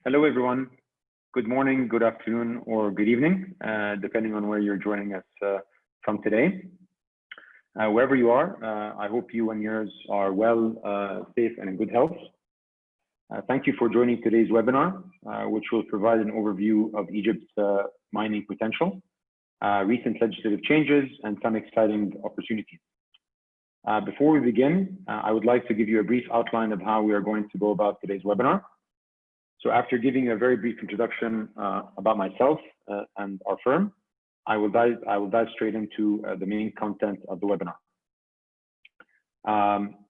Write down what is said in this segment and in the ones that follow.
Hello, everyone. Good morning, good afternoon, or good evening, depending on where you're joining us from today. Wherever you are, I hope you and yours are well, safe, and in good health. Thank you for joining today's webinar, which will provide an overview of Egypt's mining potential, recent legislative changes, and some exciting opportunities. Before we begin, I would like to give you a brief outline of how we are going to go about today's webinar. So after giving a very brief introduction about myself and our firm, I will dive straight into the main content of the webinar.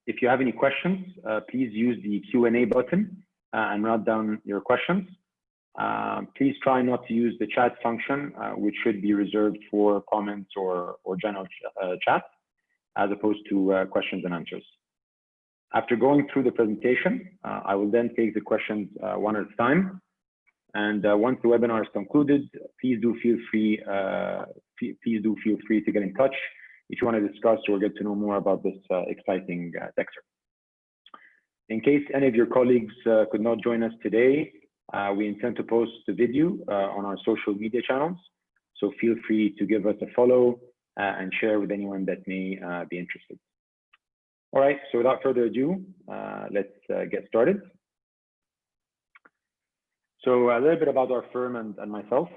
If you have any questions, please use the Q&A button and write down your questions. Please try not to use the chat function, which should be reserved for comments or general chat, as opposed to questions and answers. After going through the presentation, I will then take the questions one at a time. And once the webinar is concluded, please do feel free to get in touch if you want to discuss or get to know more about this exciting sector. In case any of your colleagues could not join us today, we intend to post the video on our social media channels. So feel free to give us a follow and share with anyone that may be interested. All right, so without further ado, let's get started. So a little bit about our firm and myself.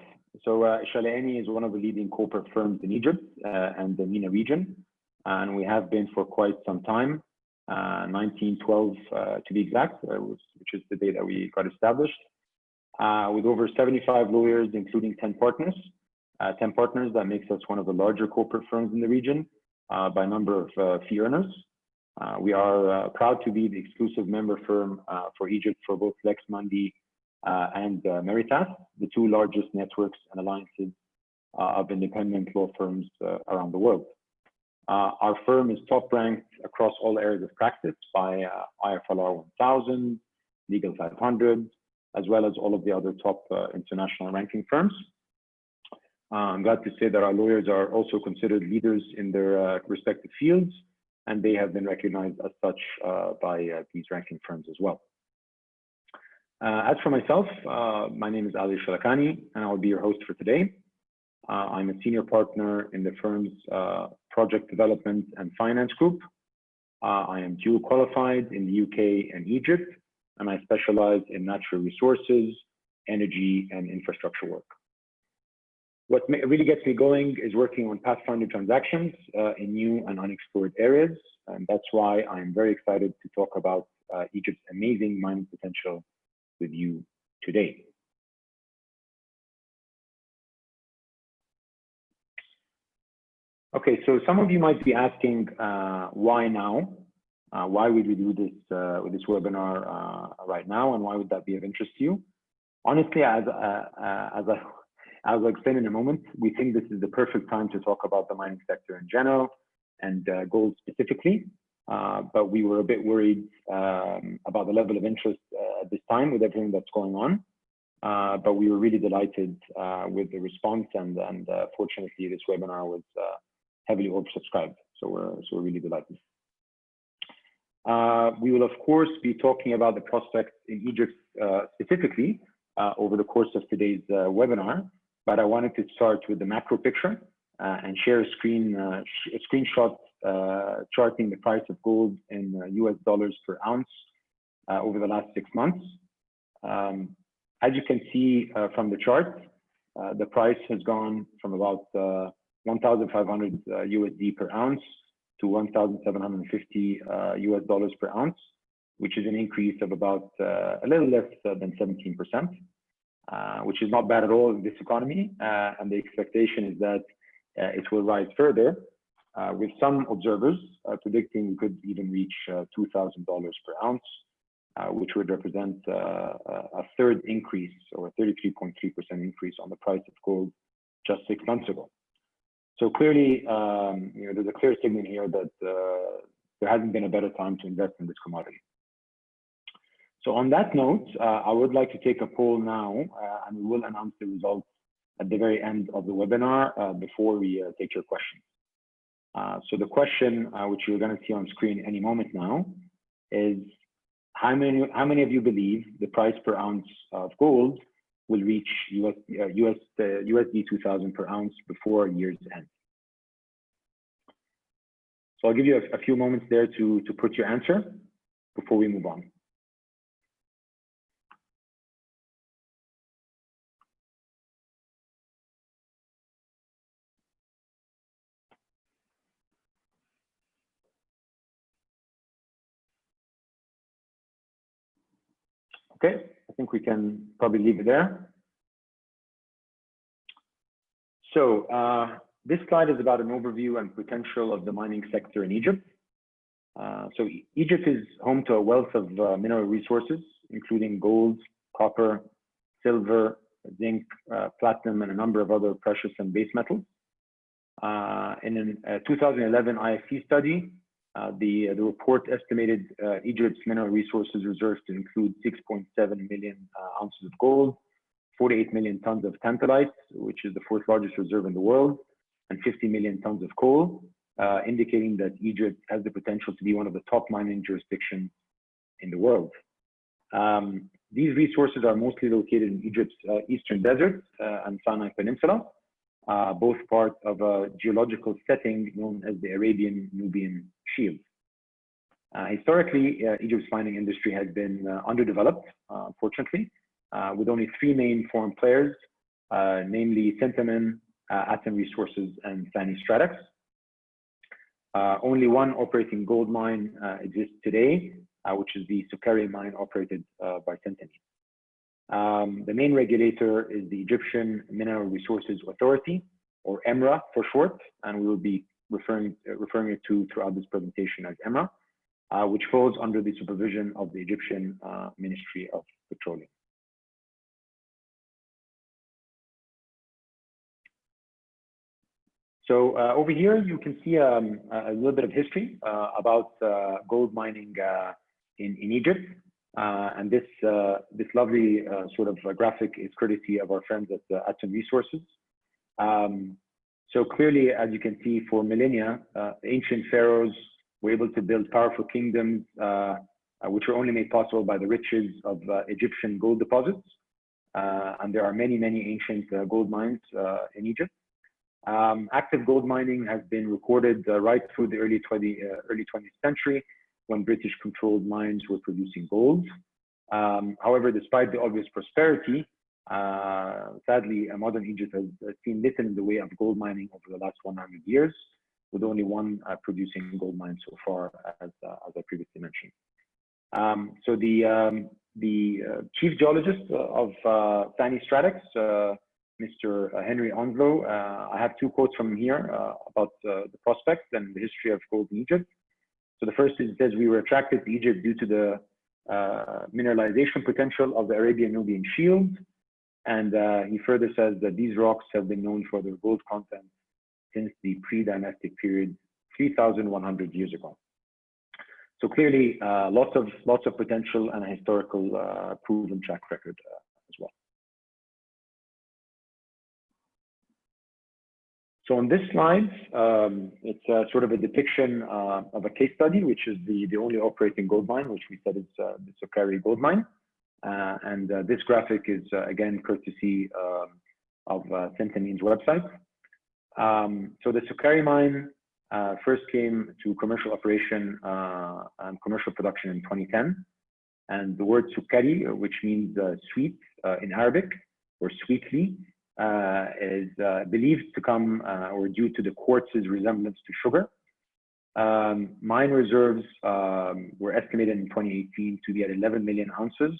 So Shalakany is one of the leading corporate firms in Egypt and the MENA region, and we have been for quite some time, 1912 to be exact, which is the day that we got established, with over 75 lawyers, including 10 partners. 10 partners, that makes us one of the larger corporate firms in the region by number of fee earners. We are proud to be the exclusive member firm for Egypt for both Lex Mandi and Meritas, the two largest networks and alliances of independent law firms around the world. Our firm is top ranked across all areas of practice by IFLR 1000, Legal 500, as well as all of the other top international ranking firms. I'm glad to say that our lawyers are also considered leaders in their respective fields, and they have been recognized as such by these ranking firms as well. As for myself, my name is Shalakany, and I'll be your host for today. I'm a senior partner in the firm's project development and finance group. I am dual qualified in the UK and Egypt, and I specialize in natural resources, energy, and infrastructure work. What really gets me going is working on pathfinder transactions in new and unexplored areas. And that's why I'm very excited to talk about Egypt's amazing mining potential with you today. Okay, so some of you might be asking why now? Why would we do this with this webinar right now, and why would that be of interest to you? Honestly, as I'll explain in a moment, we think this is the perfect time to talk about the mining sector in general and gold specifically. But we were a bit worried about the level of interest at this time with everything that's going on. But we were really delighted with the response, and fortunately, this webinar was heavily oversubscribed. So we're really delighted. We will, of course, be talking about the prospects in Egypt specifically over the course of today's webinar. But I wanted to start with the macro picture and share a screenshot charting the price of gold in US dollars per ounce over the last 6 months. As you can see from the chart, the price has gone from about 1,500 USD per ounce to 1,750 US dollars per ounce, which is an increase of about a little less than 17%. Which is not bad at all in this economy, and the expectation is that it will rise further, with some observers predicting we could even reach $2,000 per ounce, which would represent a third increase, or a 33.3% increase on the price of gold just 6 months ago. So clearly, there's a clear signal here that there hasn't been a better time to invest in this commodity. So on that note, I would like to take a poll now, and we will announce the results at the very end of the webinar before we take your questions. So the question, which you're going to see on screen any moment now, is how many of you believe the price per ounce of gold will reach USD 2,000 per ounce before year's end? So I'll give you a few moments there to put your answer before we move on. Okay, I think we can probably leave it there. So this slide is about an overview and potential of the mining sector in Egypt. So Egypt is home to a wealth of mineral resources, including gold, copper, silver, zinc, platinum, and a number of other precious and base metals. In a 2011 IFC study, the report estimated Egypt's mineral resources reserves to include 6.7 million ounces of gold, 48 million tons of tantalite, which is the fourth largest reserve in the world, and 50 million tons of coal, indicating that Egypt has the potential to be one of the top mining jurisdictions in the world. These resources are mostly located in Egypt's eastern desert and Sinai Peninsula, both part of a geological setting known as the Arabian-Nubian Shield. Historically, Egypt's mining industry has been underdeveloped, unfortunately, with only three main foreign players, namely Centamin, Atom Resources, and Thani Stratex. Only one operating gold mine exists today, which is the Sukari mine operated by Centamin. The main regulator is the Egyptian Mineral Resources Authority, or EMRA for short, and we will be referring it to throughout this presentation as EMRA, which falls under the supervision of the Egyptian Ministry of Petroleum. So over here, you can see a little bit of history about gold mining in Egypt. And this lovely sort of graphic is courtesy of our friends at Atom Resources. So clearly, as you can see, for millennia, ancient pharaohs were able to build powerful kingdoms, which were only made possible by the riches of Egyptian gold deposits. And there are many, many ancient gold mines in Egypt. Active gold mining has been recorded right through the early 20th century, when British-controlled mines were producing gold. However, despite the obvious prosperity, sadly, modern Egypt has seen little in the way of gold mining over the last 100 years, with only one producing gold mine so far, as I previously mentioned. So the chief geologist of Thani Stratex, Mr. Henry Onslow, I have two quotes from him here about the prospects and the history of gold in Egypt. So the first is, it says, we were attracted to Egypt due to the mineralization potential of the Arabian-Nubian Shield. And he further says that these rocks have been known for their gold content since the pre-dynastic period 3,100 years ago. So clearly, lots of potential and a historical proven track record as well. So on this slide, it's sort of a depiction of a case study, which is the only operating gold mine, which we said is the Sukari gold mine. And this graphic is, again, courtesy of Centamin's website. So the Sukari mine first came to commercial operation and commercial production in 2010. And the word Sukari, which means sweet in Arabic, or sweetly, is believed to come or due to the quartz's resemblance to sugar. Mine reserves were estimated in 2018 to be at 11 million ounces,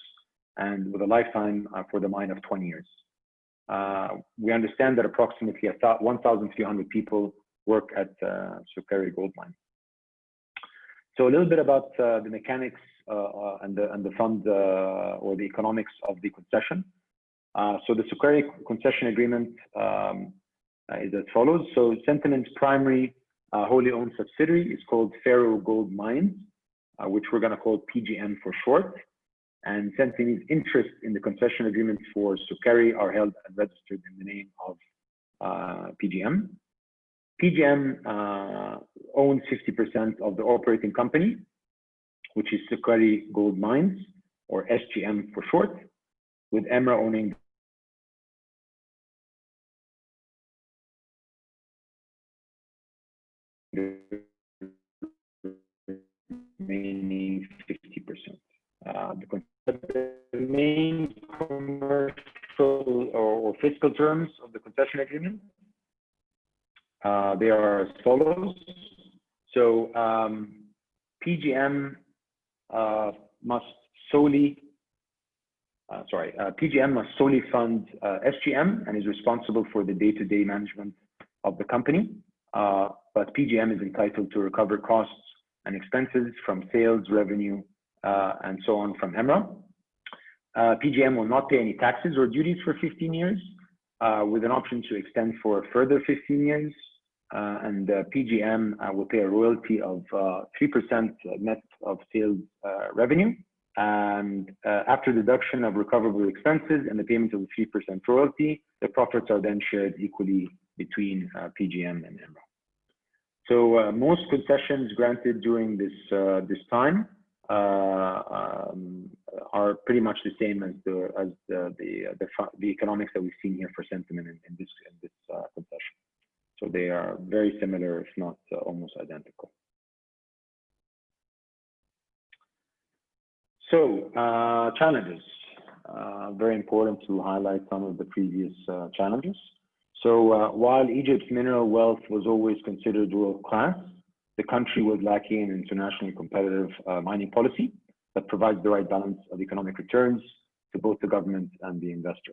and with a lifetime for the mine of 20 years. We understand that approximately 1,300 people work at Sukari gold mine. So a little bit about the mechanics and the fund or the economics of the concession. So the Sukari concession agreement is as follows. So Centamin's primary wholly owned subsidiary is called Pharaoh Gold Mines, which we're going to call PGM for short. And Centamin's interests in the concession agreements for Sukari are held and registered in the name of PGM. PGM owns 50% of the operating company, which is Sukari Gold Mines, or SGM for short, with EMRA owning the remaining 50%. The main commercial or fiscal terms of the concession agreement, they are as follows. So PGM must solely fund SGM and is responsible for the day-to-day management of the company. But PGM is entitled to recover costs and expenses from sales, revenue, and so on from EMRA. PGM will not pay any taxes or duties for 15 years, with an option to extend for a further 15 years. And PGM will pay a royalty of 3% net of sales revenue. And after deduction of recoverable expenses and the payment of the 3% royalty, the profits are then shared equally between PGM and EMRA. So most concessions granted during this time are pretty much the same as the economics that we've seen here for sentiment in this concession. So they are very similar, if not almost identical. So challenges, very important to highlight some of the previous challenges. So while Egypt's mineral wealth was always considered world-class, the country was lacking an internationally competitive mining policy that provides the right balance of economic returns to both the government and the investor.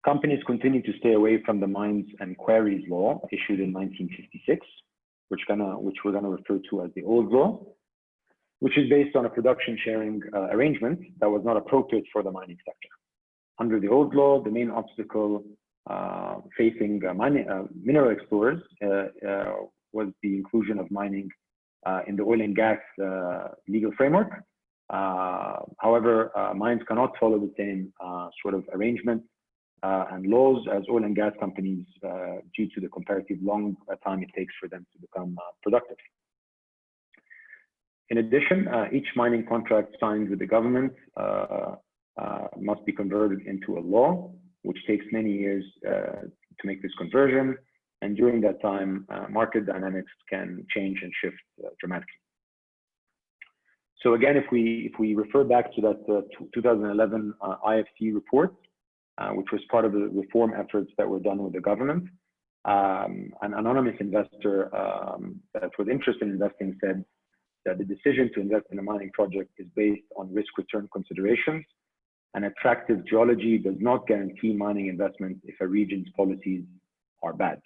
Companies continue to stay away from the Mines and Quarries Law issued in 1956, which we're gonna refer to as the Old Law, which is based on a production sharing arrangement that was not appropriate for the mining sector. Under the Old Law, the main obstacle facing mineral explorers was the inclusion of mining in the oil and gas legal framework. However, mines cannot follow the same sort of arrangement and laws as oil and gas companies due to the comparative long time it takes for them to become productive. In addition, each mining contract signed with the government must be converted into a law, which takes many years to make this conversion. And during that time, market dynamics can change and shift dramatically. So again, if we refer back to that 2011 IFC report, which was part of the reform efforts that were done with the government, an anonymous investor that was interested in investing said that the decision to invest in a mining project is based on risk-return considerations, and attractive geology does not guarantee mining investment if a region's policies are bad.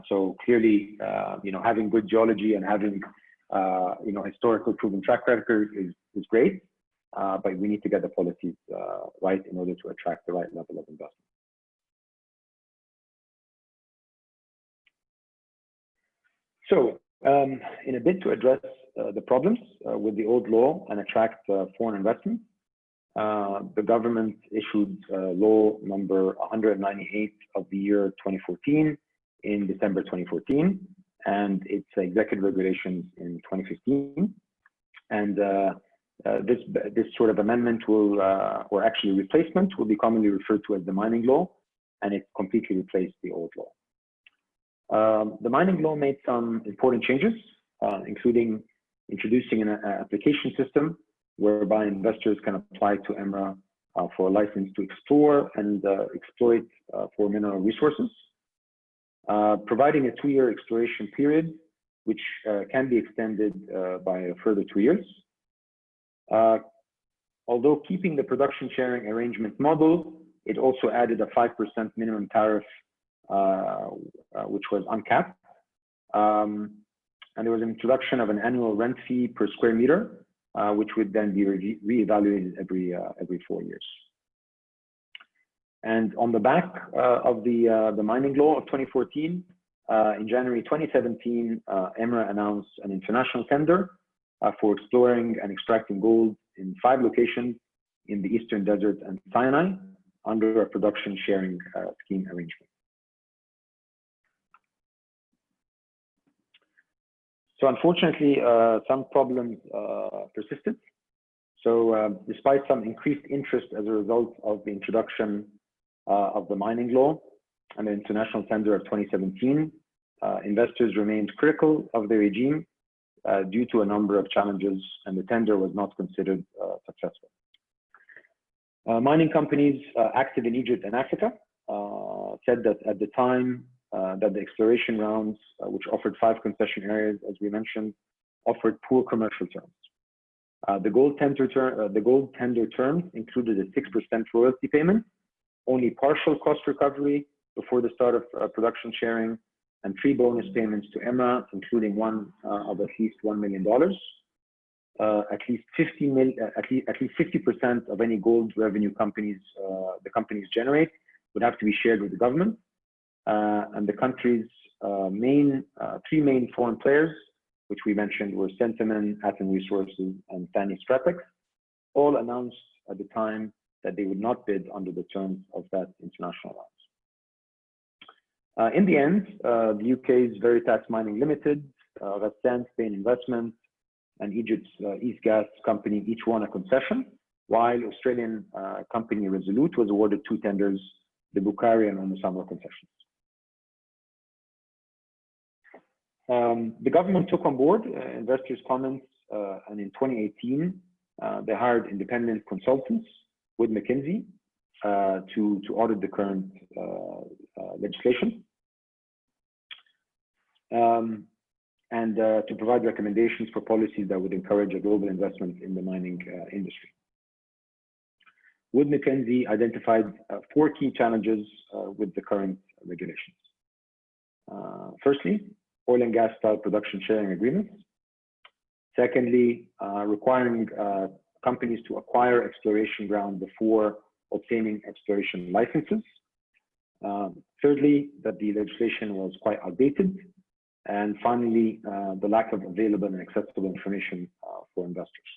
So clearly, having good geology and having historical proven track record is great, but we need to get the policies right in order to attract the right level of investment. So in a bid to address the problems with the old law and attract foreign investment, the government issued law number 198 of the year 2014 in December 2014, and its executive regulations in 2015. And this sort of amendment will, or actually replacement, will be commonly referred to as the mining law, and it completely replaced the old law. The mining law made some important changes, including introducing an application system whereby investors can apply to EMRA for a license to explore and exploit for mineral resources, providing a 2-year exploration period, which can be extended by a further 2 years. Although keeping the production sharing arrangement model, it also added a 5% minimum tariff, which was uncapped. And there was an introduction of an annual rent fee per square meter, which would then be reevaluated every 4 years. And on the back of the mining law of 2014, in January 2017, EMRA announced an international tender for exploring and extracting gold in 5 locations in the Eastern Desert and Sinai under a production sharing scheme arrangement. So unfortunately, some problems persisted. So despite some increased interest as a result of the introduction of the mining law and the international tender of 2017, investors remained critical of the regime due to a number of challenges, and the tender was not considered successful. Mining companies active in Egypt and Africa said that at the time that the exploration rounds, which offered 5 concession areas, as we mentioned, offered poor commercial terms. The gold tender terms included a 6% royalty payment, only partial cost recovery before the start of production sharing, and 3 bonus payments to EMRA, including one of at least $1 million. At least 50% of any gold revenue the companies generate would have to be shared with the government. And the country's 3 main foreign players, which we mentioned, were Centamin, Atom Resources, and Thani Stratex, all announced at the time that they would not bid under the terms of that international round. In the end, the UK's Veritas Mining Limited, Rassan Spain Investment, and Egypt's East Gas Company each won a concession, while Australian company Resolute was awarded 2 tenders, the Bukhari and Omusama concessions. The government took on board investors' comments, and in 2018, they hired independent consultants with McKinsey to audit the current legislation and to provide recommendations for policies that would encourage a global investment in the mining industry. Wood Mackenzie identified 4 key challenges with the current regulations. Firstly, oil and gas style production sharing agreements. Secondly, requiring companies to acquire exploration ground before obtaining exploration licenses. Thirdly, that the legislation was quite outdated. And finally, the lack of available and accessible information for investors.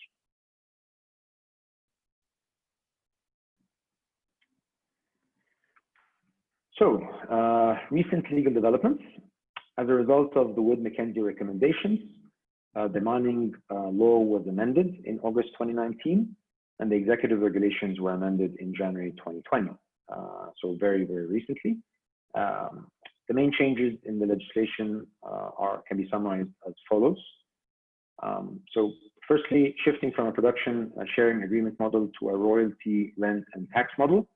So, recent legal developments. As a result of the Wood Mackenzie recommendations, the mining law was amended in August 2019, and the executive regulations were amended in January 2020. So very, very recently. The main changes in the legislation can be summarized as follows. So firstly, shifting from a production sharing agreement model to a royalty, rent, and tax model.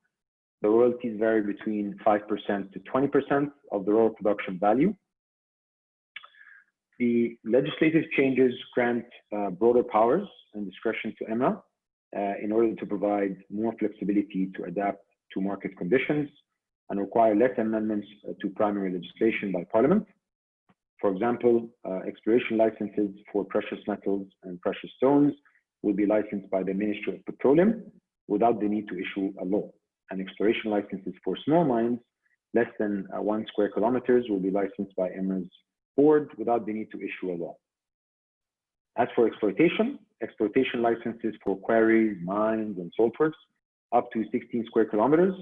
The royalties vary between 5% to 20% of the raw production value. The legislative changes grant broader powers and discretion to EMRA in order to provide more flexibility to adapt to market conditions and require less amendments to primary legislation by Parliament. For example, exploration licenses for precious metals and precious stones will be licensed by the Ministry of Petroleum without the need to issue a law. And exploration licenses for small mines less than 1 square kilometers will be licensed by EMRA's board without the need to issue a law. As for exploitation licenses for quarries, mines, and saltworks up to 16 square kilometers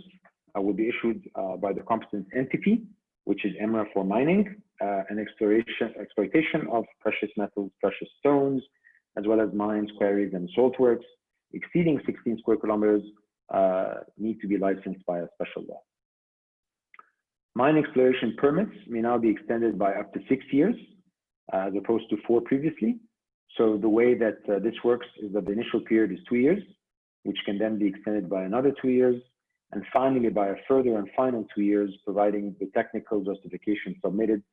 will be issued by the competent entity, which is EMRA for mining, and exploitation of precious metals, precious stones, as well as mines, quarries, and saltworks exceeding 16 square kilometers need to be licensed by a special law. Mine exploration permits may now be extended by up to 6 years, as opposed to 4 previously. So the way that this works is that the initial period is 2 years, which can then be extended by another 2 years, and finally by a further and final 2 years, providing the technical justification submitted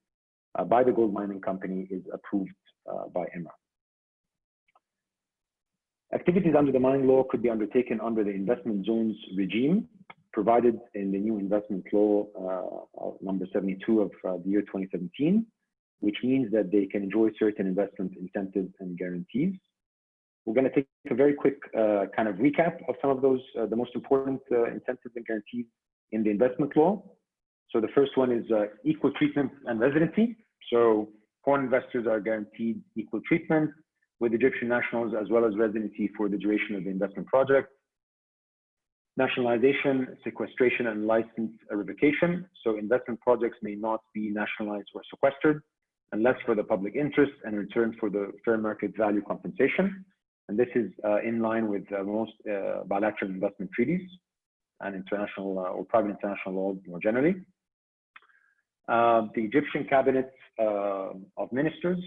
by the gold mining company is approved by EMRA. Activities under the mining law could be undertaken under the investment zones regime provided in the new investment law number 72 of the year 2017, which means that they can enjoy certain investment incentives and guarantees. We're going to take a very quick kind of recap of some of those, the most important incentives and guarantees in the investment law. So the first one is equal treatment and residency. So foreign investors are guaranteed equal treatment with Egyptian nationals, as well as residency for the duration of the investment project. Nationalization, sequestration, and license revocation. So investment projects may not be nationalized or sequestered. and less for the public interest and in return for the fair market value compensation. And this is in line with most bilateral investment treaties and international or private international law more generally. The Egyptian cabinet of ministers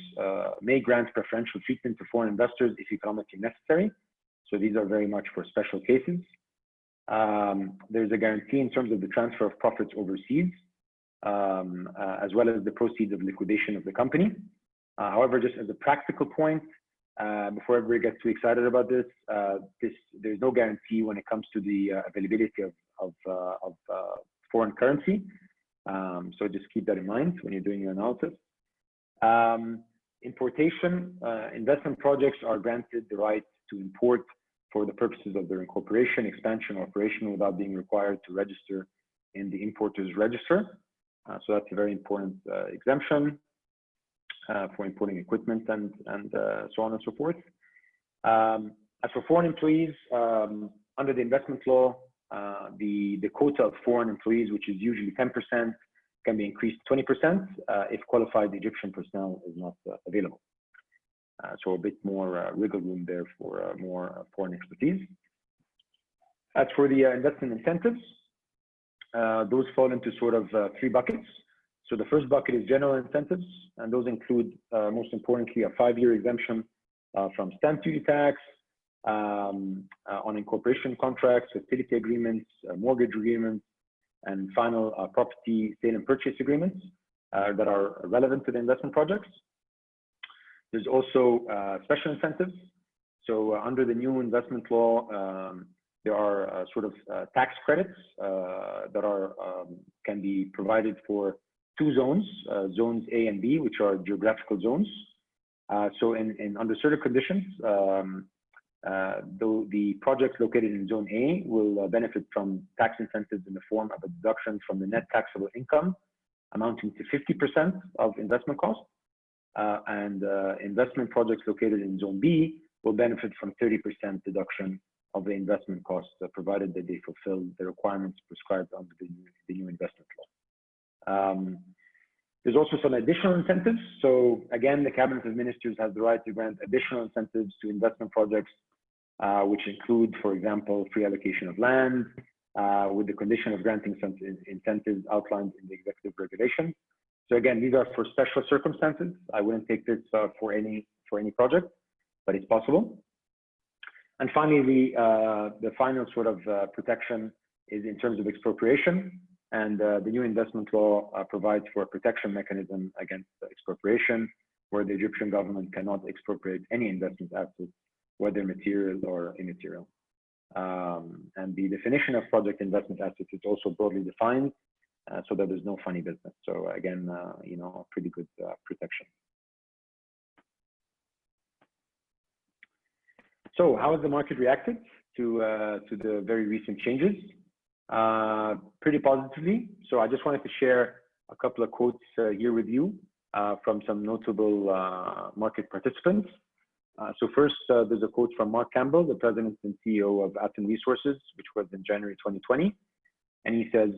may grant preferential treatment to foreign investors if economically necessary. So these are very much for special cases. There's a guarantee in terms of the transfer of profits overseas, as well as the proceeds of liquidation of the company. However, just as a practical point, before everybody gets too excited about this, there's no guarantee when it comes to the availability of foreign currency. So just keep that in mind when you're doing your analysis. Importation, investment projects are granted the right to import for the purposes of their incorporation, expansion, or operation without being required to register in the importer's register. So that's a very important exemption for importing equipment and so on and so forth. As for foreign employees, under the investment law, the quota of foreign employees, which is usually 10%, can be increased 20% if qualified Egyptian personnel is not available. So a bit more wiggle room there for more foreign expertise. As for the investment incentives, those fall into sort of three buckets. So the first bucket is general incentives, and those include, most importantly, a 5-year exemption from stamp duty tax, on incorporation contracts, facility agreements, mortgage agreements, and final property sale and purchase agreements that are relevant to the investment projects. There's also special incentives. So under the new investment law, there are sort of tax credits that are can be provided for 2 zones, zones A and B, which are geographical zones. So under certain conditions, the projects located in zone A will benefit from tax incentives in the form of a deduction from the net taxable income amounting to 50% of investment cost. And investment projects located in zone B will benefit from 30% deduction of the investment costs, provided that they fulfill the requirements prescribed under the new investment law. There's also some additional incentives. So again, the Cabinet of Ministers has the right to grant additional incentives to investment projects, which include, for example, free allocation of land, with the condition of granting some incentives outlined in the executive regulation. So again, these are for special circumstances. I wouldn't take this for any project, but it's possible. And finally, the final sort of protection is in terms of expropriation. And the new investment law provides for a protection mechanism against expropriation, where the Egyptian government cannot expropriate any investment assets, whether material or immaterial. And the definition of project investment assets is also broadly defined, so that there's no funny business. So again, you know, pretty good protection. So how has the market reacted to the very recent changes? Pretty positively. So I just wanted to share a couple of quotes here with you from some notable market participants. So first, there's a quote from Mark Campbell, the president and CEO of Atom Resources, which was in January 2020. And he says,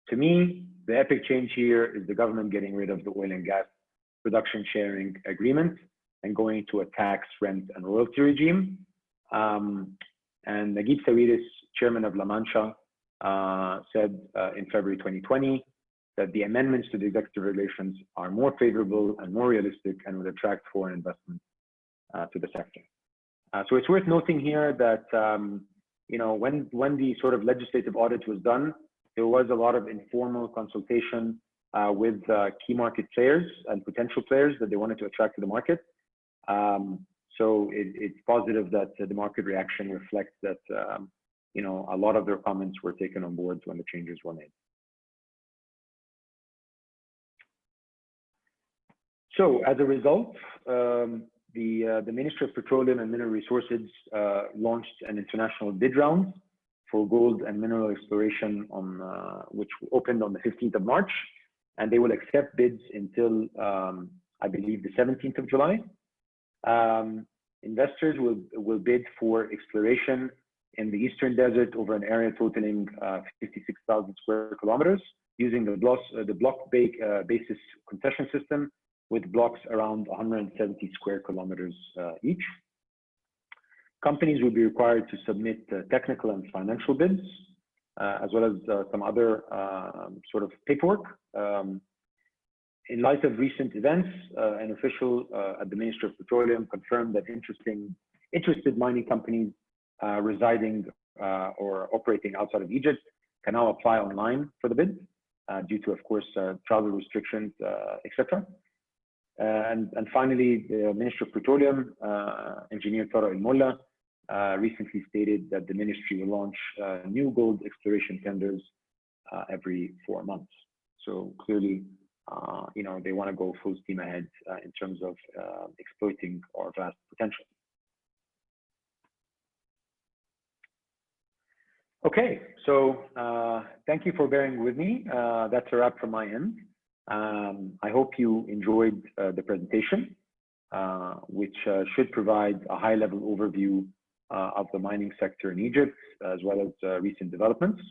"To me, the epic change here is the government getting rid of the oil and gas production sharing agreement and going to a tax, rent, and royalty regime." And Naguib Sawiris, chairman of La Mancha, said in February 2020 that the amendments to the executive regulations are more favorable and more realistic and would attract foreign investment to the sector. So it's worth noting here that you know, when the sort of legislative audit was done, there was a lot of informal consultation with key market players and potential players that they wanted to attract to the market. So it's positive that the market reaction reflects that you know, a lot of their comments were taken on board when the changes were made. So as a result, the Ministry of Petroleum and Mineral Resources launched an international bid round for gold and mineral exploration on which opened on the 15th of March, and they will accept bids until I believe the 17th of July. Investors will bid for exploration in the Eastern Desert over an area totaling 56,000 square kilometers using the block basis concession system, with blocks around 170 square kilometers each. Companies will be required to submit technical and financial bids, as well as some other sort of paperwork. In light of recent events, an official at the Ministry of Petroleum confirmed that interested mining companies residing or operating outside of Egypt can now apply online for the bid due to, of course, travel restrictions, etc. And finally, the Ministry of Petroleum, Engineer Pharaoh recently stated that the ministry will launch new gold exploration tenders every 4 months. So clearly, you know, they want to go full steam ahead in terms of exploiting our vast potential. Okay, so thank you for bearing with me. That's a wrap from my end. I hope you enjoyed the presentation, which should provide a high-level overview of the mining sector in Egypt, as well as recent developments.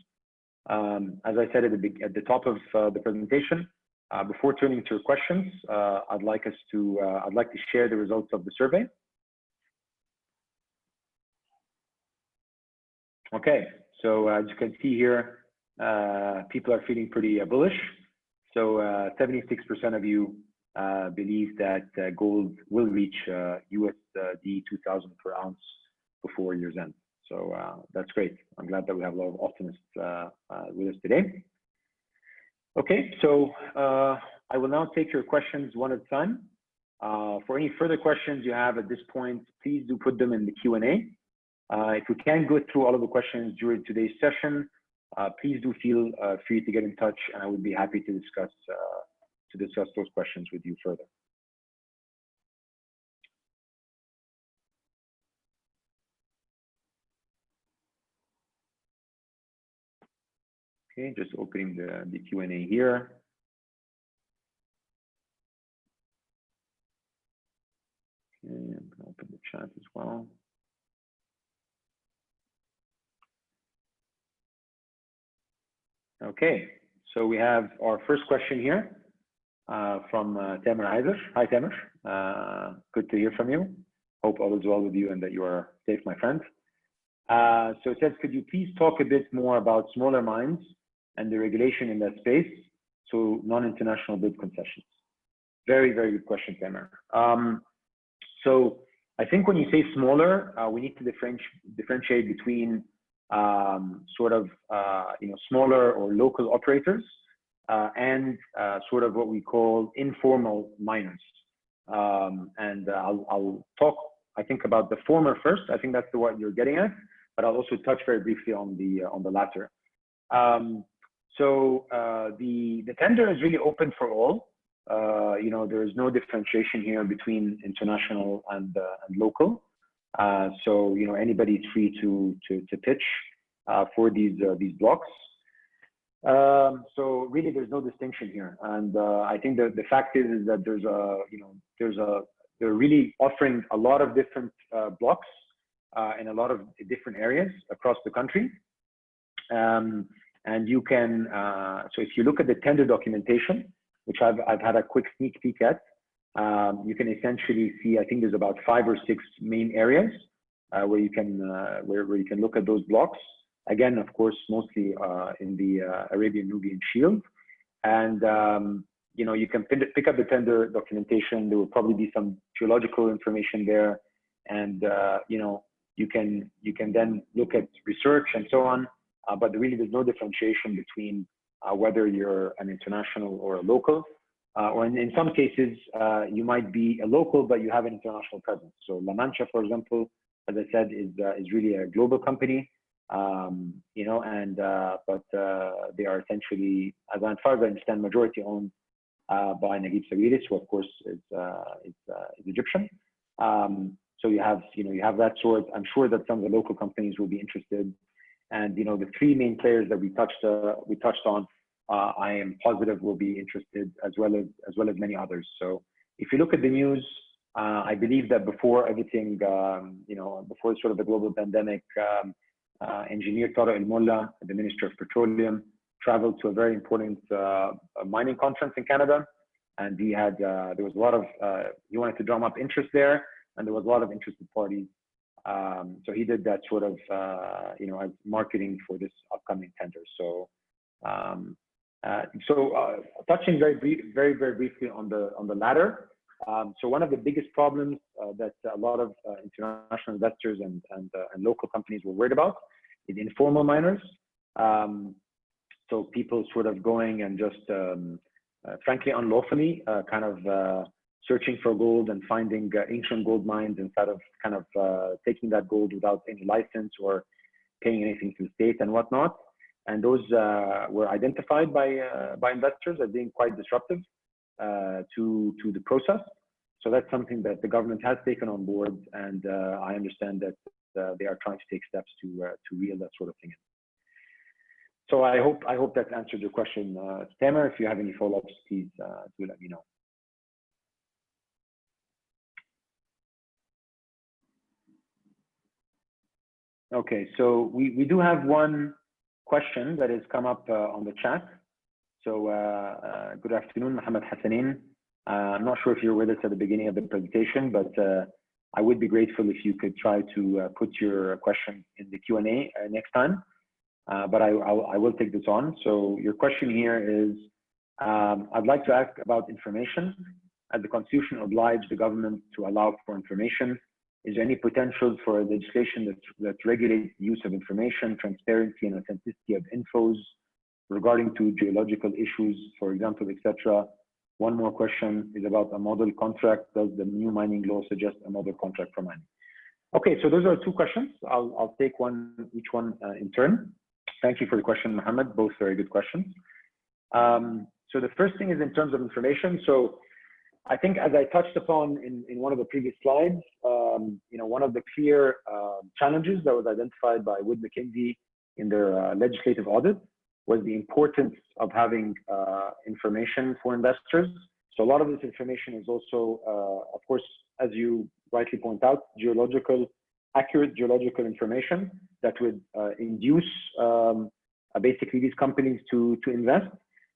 As I said at the top of the presentation, before turning to your questions, I'd like to share the results of the survey. Okay, so as you can see here, people are feeling pretty bullish. So 76% of you believe that gold will reach USD 2,000 per ounce before year's end. So that's great. I'm glad that we have a lot of optimists with us today. Okay, so I will now take your questions one at a time. For any further questions you have at this point, please do put them in the Q&A. If we can't go through all of the questions during today's session, please do feel free to get in touch, and I would be happy to discuss those questions with you further. Okay, just opening the Q&A here. Okay, I'm going to open the chat as well. Okay, so we have our first question here from Tamer Aizer. Hi, Tamer. Good to hear from you. Hope all is well with you and that you are safe, my friend. So it says, could you please talk a bit more about smaller mines and the regulation in that space, so non-international bid concessions? Very, very good question, Tamer. So I think when you say smaller, we need to differentiate between sort of smaller or local operators and sort of what we call informal miners. And I'll talk, I think, about the former first. I think that's what you're getting at, but I'll also touch very briefly on the latter. So the tender is really open for all. There is no differentiation here between international and local. So anybody's free to pitch for these blocks. So really, there's no distinction here. And I think that the fact is that they're really offering a lot of different blocks in a lot of different areas across the country. And you can, so if you look at the tender documentation, which I've had a quick sneak peek at, you can essentially see, I think there's about 5 or 6 main areas where you can look at those blocks. Again, of course, mostly in the Arabian-Nubian Shield. And you can pick up the tender documentation. There will probably be some geological information there, and you can then look at research and so on. But really, there's no differentiation between whether you're an international or a local. Or in some cases, you might be a local, but you have an international presence. So La Mancha, for example, as I said, is really a global company. But they are essentially, as far as I understand, majority owned by Naguib Sawiris, who of course is Egyptian. So you have that sort. I'm sure that some of the local companies will be interested. And the 3 main players that we touched on, I am positive will be interested, as well as many others. So if you look at the news, I believe that before everything, before sort of the global pandemic, Engineer Pharaoh, the Minister of Petroleum, traveled to a very important mining conference in Canada, and he had there was a lot of he wanted to drum up interest there, and there was a lot of interested parties. So he did that sort of as marketing for this upcoming tender. So touching very briefly on the latter. So one of the biggest problems that a lot of international investors and local companies were worried about is informal miners. So people sort of going and just frankly unlawfully kind of searching for gold and finding ancient gold mines instead of kind of taking that gold without any license or paying anything to the state and whatnot. And those were identified by investors as being quite disruptive to the process. So that's something that the government has taken on board, and I understand that they are trying to take steps to reel that sort of thing in. So I hope that answered your question, Tamer. If you have any follow-ups, please do let me know. Okay, so we do have one question that has come up on the chat. So good afternoon, Mohammed Hassanin. I'm not sure if you're with us at the beginning of the presentation, but I would be grateful if you could try to put your question in the Q&A next time. But I will take this on. So your question here is, I'd like to ask about information. As the Constitution obliged the government to allow for information, is there any potential for legislation that regulates the use of information, transparency, and authenticity of infos regarding to geological issues, for example, etc.? One more question is about a model contract. Does the new mining law suggest a model contract for mining? Okay, so those are two questions. I'll take each one in turn. Thank you for the question, Mohammed. Both very good questions. So the first thing is in terms of information. So I think, as I touched upon in one of the previous slides, one of the clear challenges that was identified by Wood Mackenzie in their legislative audit was the importance of having information for investors. So a lot of this information is also, of course, as you rightly point out, accurate geological information that would induce basically these companies to invest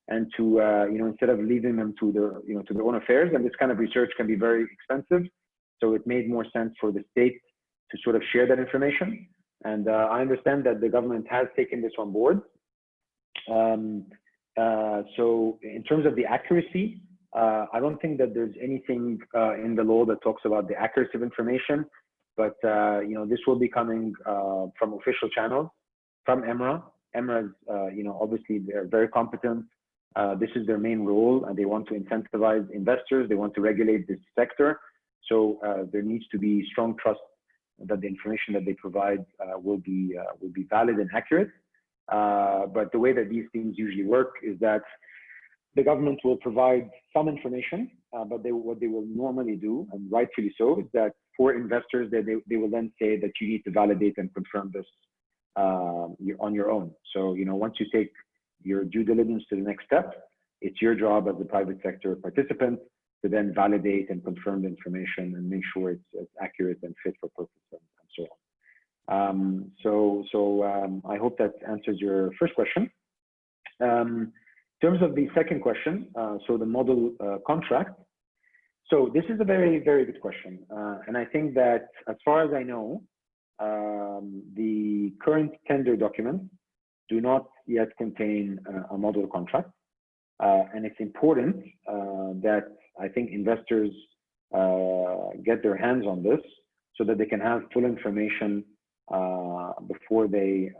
and to instead of leaving them to their own affairs. And this kind of research can be very expensive, so it made more sense for the state to sort of share that information. And I understand that the government has taken this on board. So in terms of the accuracy, I don't think that there's anything in the law that talks about the accuracy of information, but this will be coming from official channels, from EMRA. EMRA is, obviously they're very competent. This is their main role, and they want to incentivize investors. They want to regulate this sector. So there needs to be strong trust that the information that they provide will be valid and accurate. But the way that these things usually work is that the government will provide some information, but what they will normally do, and rightfully so, is that for investors, they will then say that you need to validate and confirm this on your own. So once you take your due diligence to the next step, it's your job as a private sector participant to then validate and confirm the information and make sure it's accurate and fit for purpose and so on. So I hope that answers your first question. In terms of the second question, so the model contract. So this is a very, very good question. And I think that as far as I know, the current tender documents do not yet contain a model contract. And it's important that I think investors get their hands on this so that they can have full information before they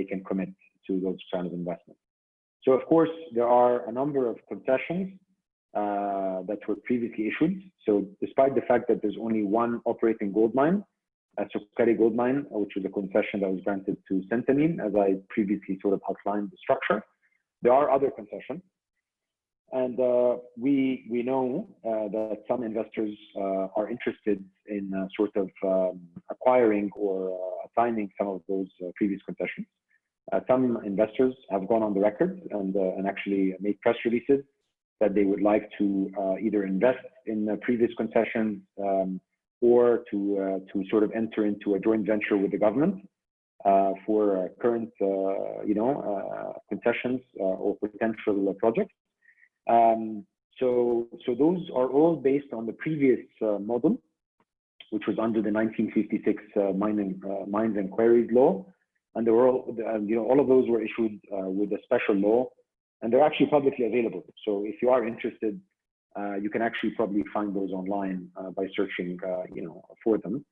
can commit to those kind of investments. So of course, there are a number of concessions that were previously issued. So despite the fact that there's only one operating gold mine, Shalakany gold mine, which was a concession that was granted to Shalakany, as I previously sort of outlined the structure, there are other concessions. And we know that some investors are interested in sort of acquiring or assigning some of those previous concessions. Some investors have gone on the record and actually made press releases that they would like to either invest in the previous concessions or to sort of enter into a joint venture with the government for current concessions or potential projects. So those are all based on the previous model, which was under the 1956 Mines and Quarries Law, and they were all, all of those were issued with a special law, and they're actually publicly available. So if you are interested, you can actually probably find those online by searching, for them.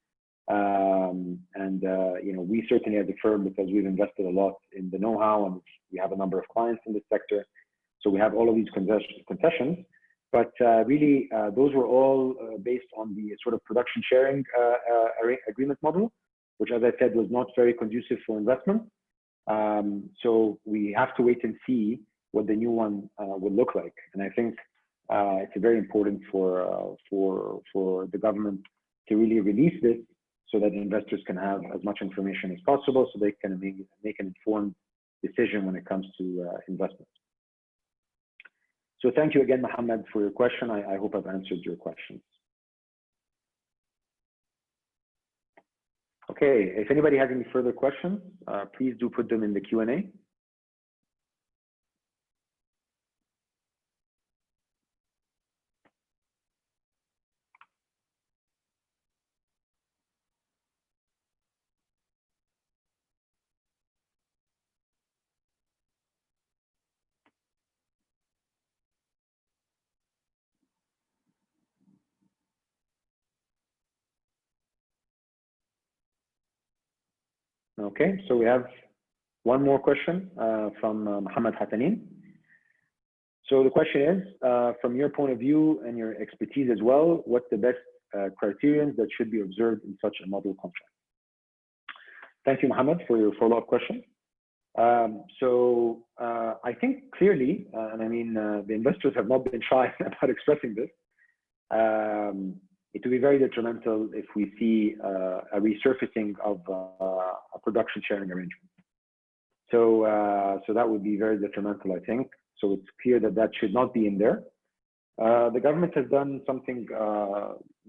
We certainly as a firm, because we've invested a lot in the know-how and we have a number of clients in this sector, so we have all of these concessions. But really, those were all based on the sort of production sharing agreement model, which, as I said, was not very conducive for investment. So we have to wait and see what the new one will look like. And I think it's very important for the government to really release this so that investors can have as much information as possible, so they can make an informed decision when it comes to investments. So thank you again, Mohammed, for your question. I hope I've answered your questions. Okay, if anybody has any further questions, please do put them in the Q&A. Okay, so we have one more question from Mohammed Hatanin. So the question is, from your point of view and your expertise as well, what's the best criterion that should be observed in such a model contract? Thank you, Mohammed, for your follow-up question. I think clearly, and I mean, the investors have not been shy about expressing this, it will be very detrimental if we see a resurfacing of a production sharing arrangement. So that would be very detrimental, I think. So it's clear that that should not be in there. The government has done something,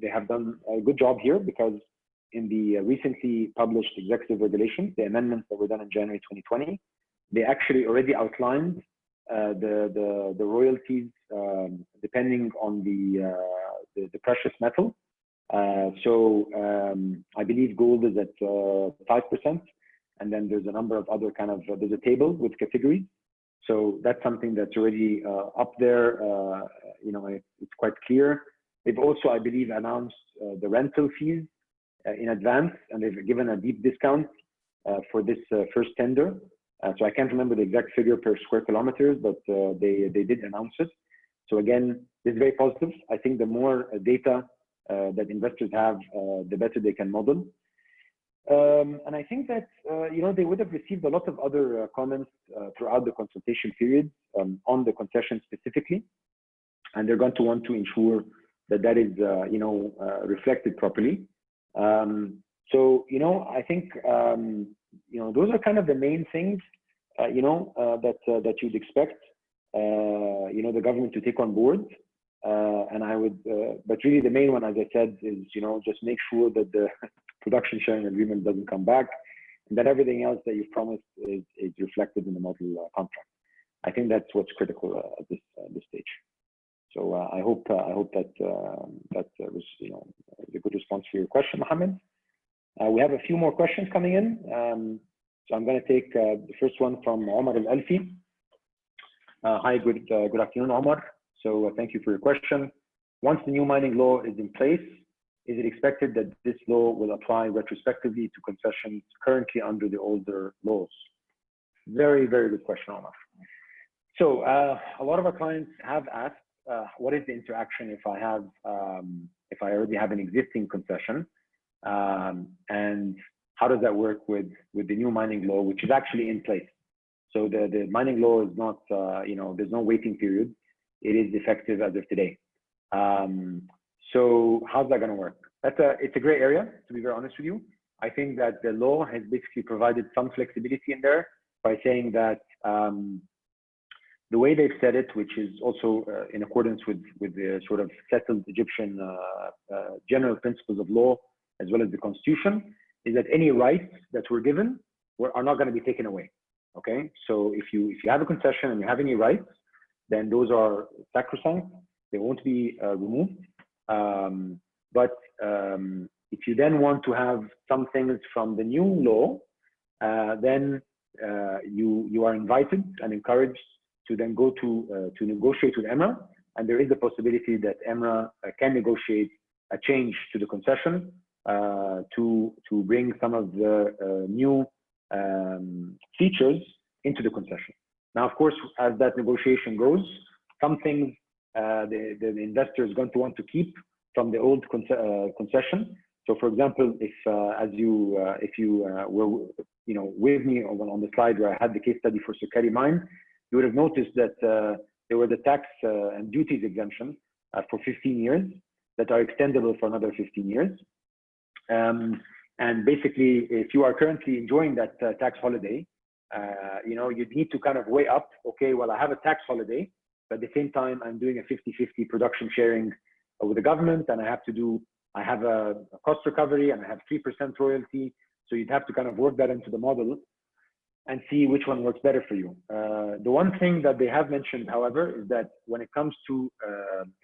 they have done a good job here, because in the recently published executive regulations, the amendments that were done in January 2020, they actually already outlined the royalties depending on the precious metal. I believe gold is at 5%, and then there's a number of other there's a table with categories. So that's something that's already up there. It's quite clear. They've also, I believe, announced the rental fees in advance, and they've given a deep discount for this first tender. So I can't remember the exact figure per square kilometers, but they did announce it. So again, this is very positive. I think the more data that investors have, the better they can model. And I think that they would have received a lot of other comments throughout the consultation period on the concession specifically, and they're going to want to ensure that that is reflected properly. I think those are kind of the main things that you'd expect the government to take on board. And I would, but really the main one, as I said, is just make sure that the production sharing agreement doesn't come back, and that everything else that you've promised is reflected in the model contract. I think that's what's critical at this stage. So I hope that was a good response for your question, Mohammed. We have a few more questions coming in. So I'm going to take the first one from Omar Al-Alfi. Hi, good afternoon, Omar. So thank you for your question. Once the new mining law is in place, is it expected that this law will apply retrospectively to concessions currently under the older laws? Very, very good question, Omar. So a lot of our clients have asked, what is the interaction if I already have an existing concession, and how does that work with the new mining law, which is actually in place? So the mining law is not, there's no waiting period. It is effective as of today. So how's that going to work? It's a gray area, to be very honest with you. I think that the law has basically provided some flexibility in there by saying that the way they've said it, which is also in accordance with the sort of settled Egyptian general principles of law, as well as the constitution, is that any rights that were given are not going to be taken away. Okay, so if you have a concession and you have any rights, then those are sacrosanct, they won't be removed. But if you then want to have some things from the new law, then you are invited and encouraged to then go to negotiate with EMRA, and there is a possibility that EMRA can negotiate a change to the concession to bring some of the new features into the concession. Now, of course, as that negotiation goes, some things the investor is going to want to keep from the old concession. So, for example, if you were with me on the slide where I had the case study for Shalakany mine, you would have noticed that there were the tax and duties exemption for 15 years that are extendable for another 15 years. And basically, if you are currently enjoying that tax holiday, you'd need to kind of weigh up, okay, well, I have a tax holiday, but at the same time, I'm doing a 50-50 production sharing with the government, and I have a cost recovery, and I have 3% royalty. So you'd have to kind of work that into the model and see which one works better for you. The one thing that they have mentioned, however, is that when it comes to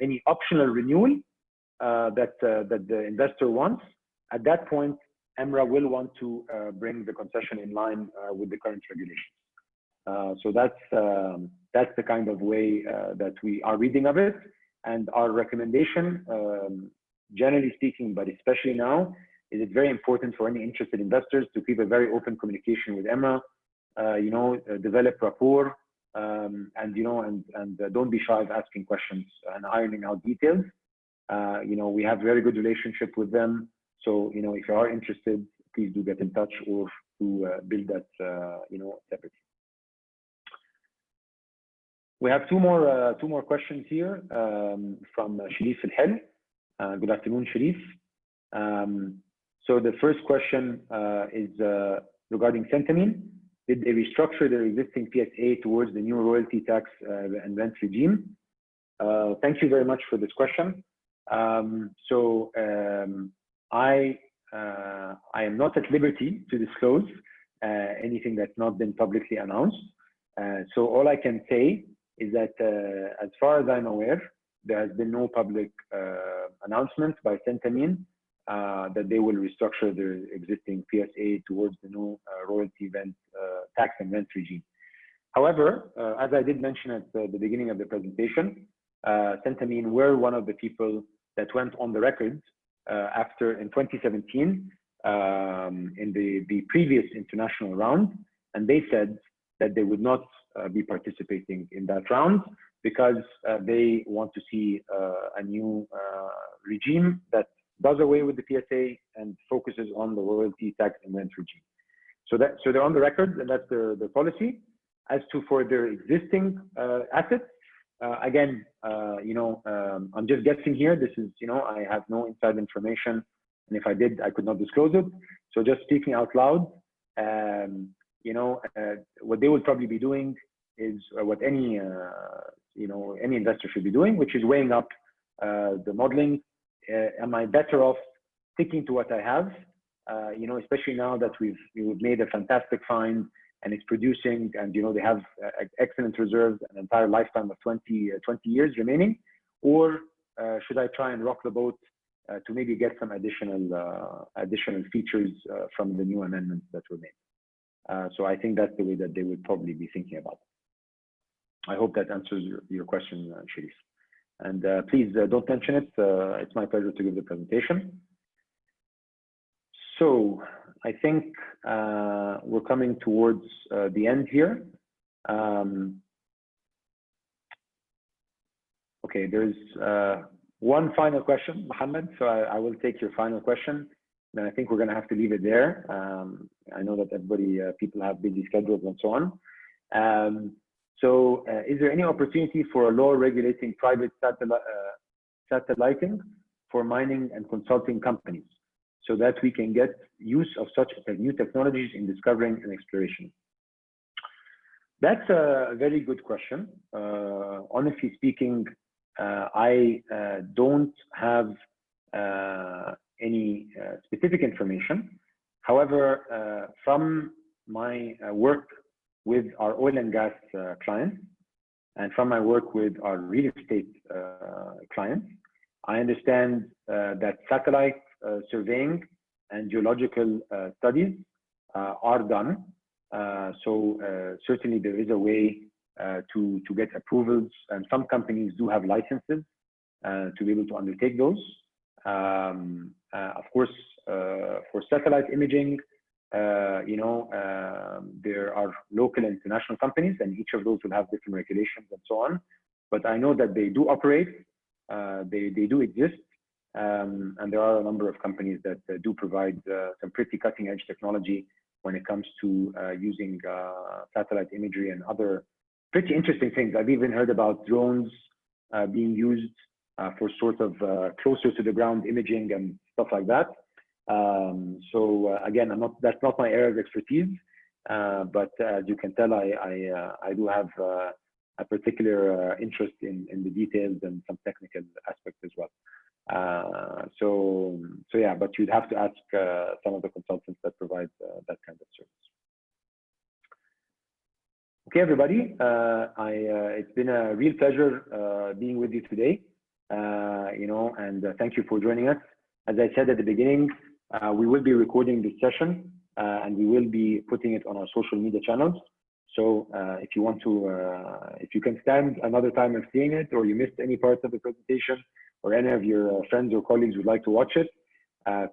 any optional renewal that the investor wants, at that point, EMRA will want to bring the concession in line with the current regulations. So that's the kind of way that we are reading of it. And our recommendation, generally speaking, but especially now, is it's very important for any interested investors to keep a very open communication with EMRA, develop rapport, and don't be shy of asking questions and ironing out details. We have very good relationship with them. So, if you are interested, please do get in touch or to build that, separately. We have two more questions here from Sharif Al-Hel. Good afternoon, Sharif. So the first question is regarding Centamin. Did they restructure their existing PSA towards the new royalty tax and rent regime? Thank you very much for this question. I am not at liberty to disclose anything that's not been publicly announced. So all I can say is that as far as I'm aware, there has been no public announcement by Centamin that they will restructure their existing PSA towards the new royalty rent tax and rent regime. However, as I did mention at the beginning of the presentation, Centamin were one of the people that went on the record in 2017 in the previous international round, and they said that they would not be participating in that round because they want to see a new regime that does away with the PSA and focuses on the royalty tax and rent regime. So they're on the record, and that's their policy. As to for their existing assets, again, I'm just guessing here. This is, I have no inside information, and if I did, I could not disclose it. So just speaking out loud, what they would probably be doing is what any investor should be doing, which is weighing up the modeling. Am I better off sticking to what I have? Especially now that we've made a fantastic find and it's producing, and they have excellent reserves, an entire lifetime of 20 years remaining, or should I try and rock the boat to maybe get some additional features from the new amendments that were made? So I think that's the way that they would probably be thinking about it. I hope that answers your question, Sharif. And please don't mention it. It's my pleasure to give the presentation. So I think we're coming towards the end here. Okay, there's one final question, Mohammed. So I will take your final question. Then I think we're going to have to leave it there. I know that people have busy schedules and so on. So is there any opportunity for a law regulating private satelliting for mining and consulting companies so that we can get use of such new technologies in discovering and exploration? That's a very good question. Honestly speaking, I don't have any specific information. However, from my work with our oil and gas clients, and from my work with our real estate clients, I understand that satellite surveying and geological studies are done. So certainly there is a way to get approvals, and some companies do have licenses to be able to undertake those. Of course, for satellite imaging, there are local and international companies, and each of those will have different regulations and so on. But I know that they do operate, they do exist, and there are a number of companies that do provide some pretty cutting edge technology when it comes to using satellite imagery and other pretty interesting things. I've even heard about drones being used for sort of closer to the ground imaging and stuff like that. So again, that's not my area of expertise, but as you can tell, I do have a particular interest in the details and some technical aspects as well. So yeah, but you'd have to ask some of the consultants that provide that kind of service. Okay, everybody, it's been a real pleasure being with you today, and thank you for joining us. As I said at the beginning, we will be recording this session and we will be putting it on our social media channels. So if you want to, if you can stand another time of seeing it, or you missed any part of the presentation, or any of your friends or colleagues would like to watch it,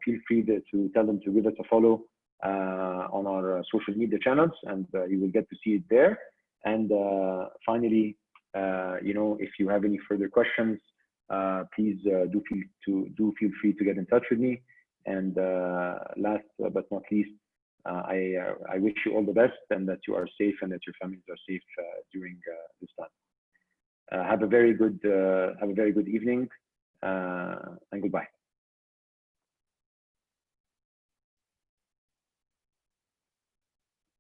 feel free to tell them to give us a follow on our social media channels, and you will get to see it there. And finally, if you have any further questions, please do feel free to get in touch with me. And last but not least, I wish you all the best, and that you are safe and that your families are safe during this time. Have a very good evening, and goodbye.